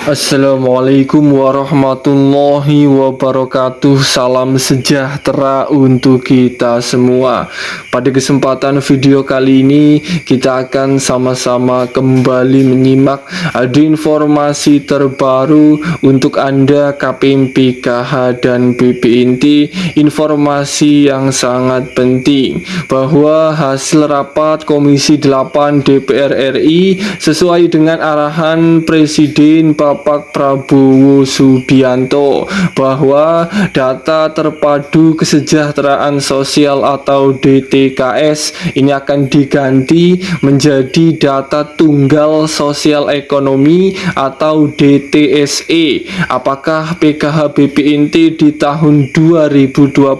Assalamualaikum warahmatullahi wabarakatuh. Salam sejahtera untuk kita semua. Pada kesempatan video kali ini kita akan sama-sama kembali menyimak ada informasi terbaru untuk Anda KPM PKH dan BP Inti. Informasi yang sangat penting bahwa hasil rapat Komisi 8 DPR RI sesuai dengan arahan Presiden Bapak Prabowo Subianto bahwa data terpadu kesejahteraan sosial atau DTKS ini akan diganti menjadi data tunggal sosial ekonomi atau DTSE. Apakah PKH BP Inti di tahun 2025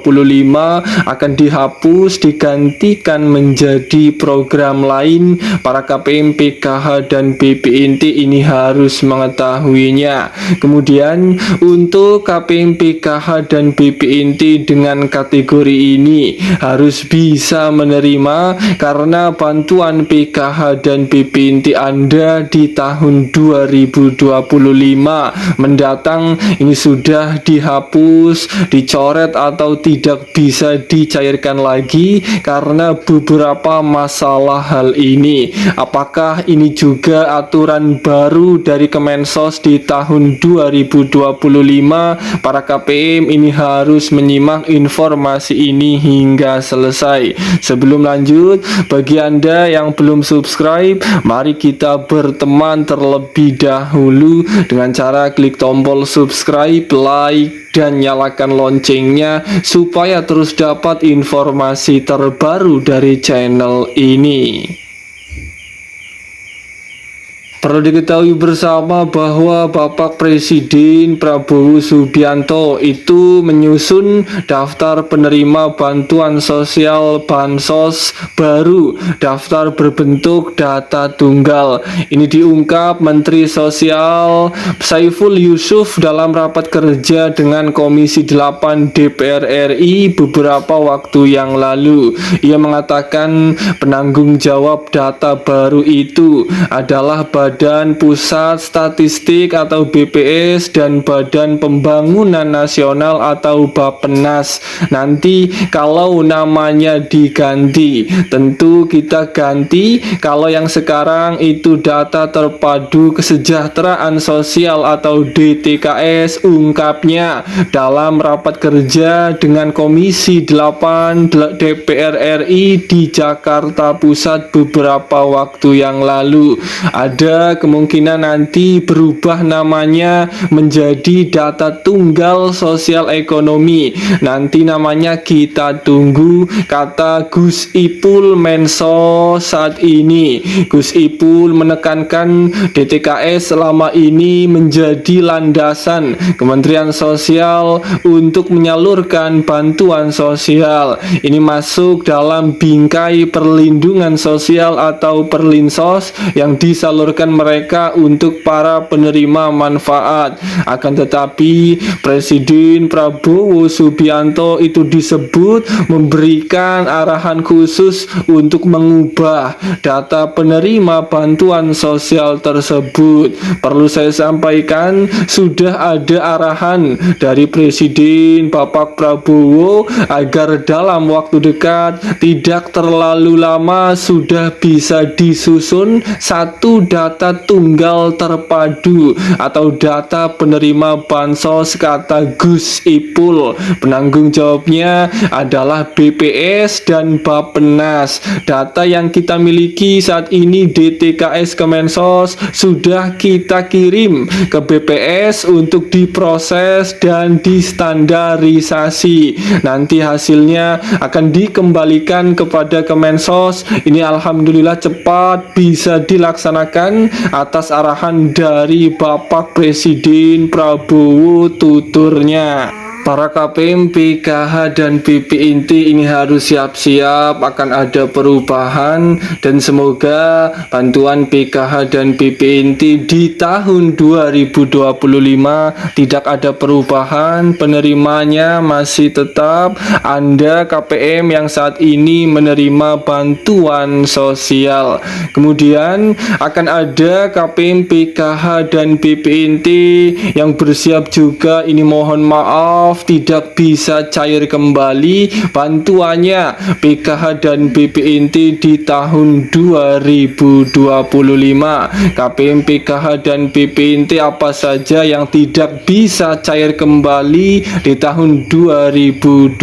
akan dihapus digantikan menjadi program lain? Para KPM PKH dan BP Inti ini harus mengetahuinya. Kemudian untuk KPM PKH dan BP Inti dengan kategori ini harus bisa menerima karena bantuan PKH dan BP Inti Anda di tahun 2025 mendatang ini sudah dihapus, dicoret atau tidak bisa dicairkan lagi karena beberapa masalah hal ini. Apakah ini juga aturan baru dari Kemensos di tahun 2025? Para KPM ini harus menyimak informasi ini hingga selesai. Sebelum lanjut, bagi Anda yang belum subscribe, mari kita berteman terlebih dahulu dengan cara klik tombol subscribe, like, dan nyalakan loncengnya supaya terus dapat informasi terbaru dari channel ini. Perlu diketahui bersama bahwa Bapak Presiden Prabowo Subianto itu menyusun daftar penerima bantuan sosial Bansos baru, daftar berbentuk data tunggal. Ini diungkap Menteri Sosial Saiful Yusuf dalam rapat kerja dengan Komisi 8 DPR RI beberapa waktu yang lalu. Ia mengatakan penanggung jawab data baru itu adalah Badan Pusat Statistik atau BPS dan Badan Pembangunan Nasional atau Bappenas. Nanti kalau namanya diganti, tentu kita ganti. Kalau yang sekarang itu data terpadu kesejahteraan sosial atau DTKS, ungkapnya dalam rapat kerja dengan Komisi 8 DPR RI di Jakarta Pusat beberapa waktu yang lalu. Ada kemungkinan nanti berubah namanya menjadi data tunggal sosial ekonomi. Nanti namanya kita tunggu, kata Gus Ipul Mensos saat ini. Gus Ipul menekankan DTKS selama ini menjadi landasan Kementerian Sosial untuk menyalurkan bantuan sosial. Ini masuk dalam bingkai perlindungan sosial atau Perlinsos yang disalurkan mereka untuk para penerima manfaat. Akan tetapi Presiden Prabowo Subianto itu disebut memberikan arahan khusus untuk mengubah data penerima bantuan sosial tersebut. Perlu saya sampaikan, sudah ada arahan dari Presiden Bapak Prabowo agar dalam waktu dekat, tidak terlalu lama, sudah bisa disusun satu data tunggal terpadu atau data penerima bansos, kata Gus Ipul. Penanggung jawabnya adalah BPS dan Bappenas. Data yang kita miliki saat ini DTKS Kemensos sudah kita kirim ke BPS untuk diproses dan distandarisasi. Nanti hasilnya akan dikembalikan kepada Kemensos. Ini alhamdulillah cepat bisa dilaksanakan atas arahan dari Bapak Presiden Prabowo, tuturnya. Para KPM, PKH, dan BP Inti ini harus siap-siap akan ada perubahan, dan semoga bantuan PKH dan BP Inti di tahun 2025 tidak ada perubahan, penerimanya masih tetap Anda KPM yang saat ini menerima bantuan sosial. Kemudian akan ada KPM, PKH, dan BP Inti yang bersiap juga, ini mohon maaf tidak bisa cair kembali bantuannya PKH dan BP Inti di tahun 2025. KPM, PKH, dan BP Inti apa saja yang tidak bisa cair kembali di tahun 2025?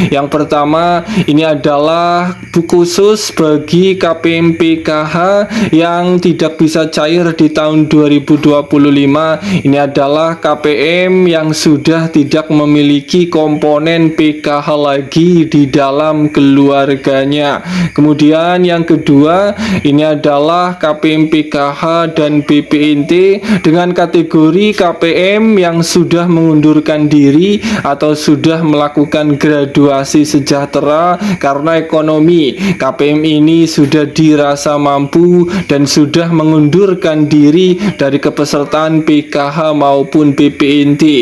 Yang pertama, ini adalah khusus bagi KPM, PKH yang tidak bisa cair di tahun 2025. Ini adalah KPM yang sudah tidak memiliki komponen PKH lagi di dalam keluarganya. Kemudian yang kedua, ini adalah KPM, PKH, dan BP Inti dengan kategori KPM yang sudah mengundurkan diri atau sudah melakukan graduasi sejahtera karena ekonomi. KPM ini sudah dirasa mampu dan sudah mengundurkan diri dari kepesertaan PKH maupun BP Inti.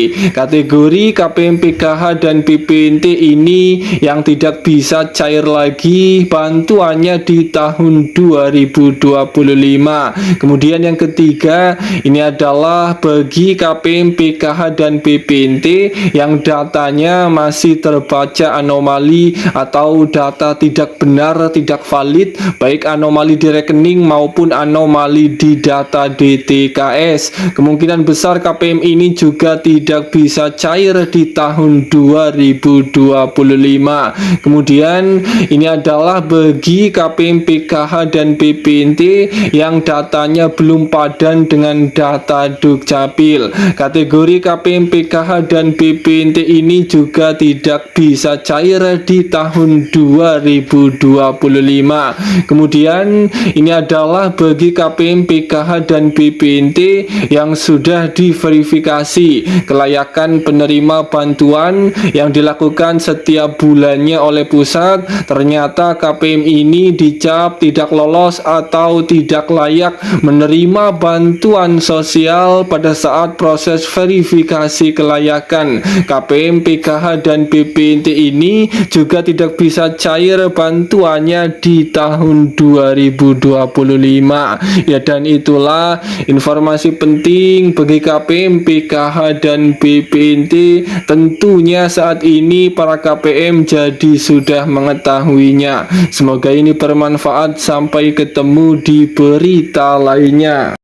Kategori KPM, PKH, dan BP Inti ini yang tidak bisa cair lagi bantuannya di tahun 2025. Kemudian yang ketiga, ini adalah bagi KPM, PKH, dan BP Inti yang datanya masih terbaca anomali atau data tidak benar, tidak valid, baik anomali di rekening maupun anomali di data DTKS. Kemungkinan besar KPM ini juga tidak bisa cair di tahun 2025. Kemudian ini adalah bagi KPM, PKH, dan BP Inti yang datanya belum padan dengan data Dukcapil. Kategori KPM, PKH, dan BP Inti ini juga tidak bisa cair di tahun 2025. Kemudian ini adalah bagi KPM, PKH, dan BP Inti yang sudah diverifikasi kelayakan penerima bantuan yang dilakukan setiap bulannya oleh pusat. Ternyata KPM ini dicap tidak lolos atau tidak layak menerima bantuan sosial pada saat proses verifikasi kelayakan. KPM, PKH, dan BP Inti ini juga tidak bisa cair bantuannya di tahun 2025. Ya, dan itulah informasi penting bagi KPM, PKH, dan BP Inti. Tentunya saat ini para KPM jadi sudah mengetahuinya. Semoga ini bermanfaat. Sampai ketemu di berita lainnya.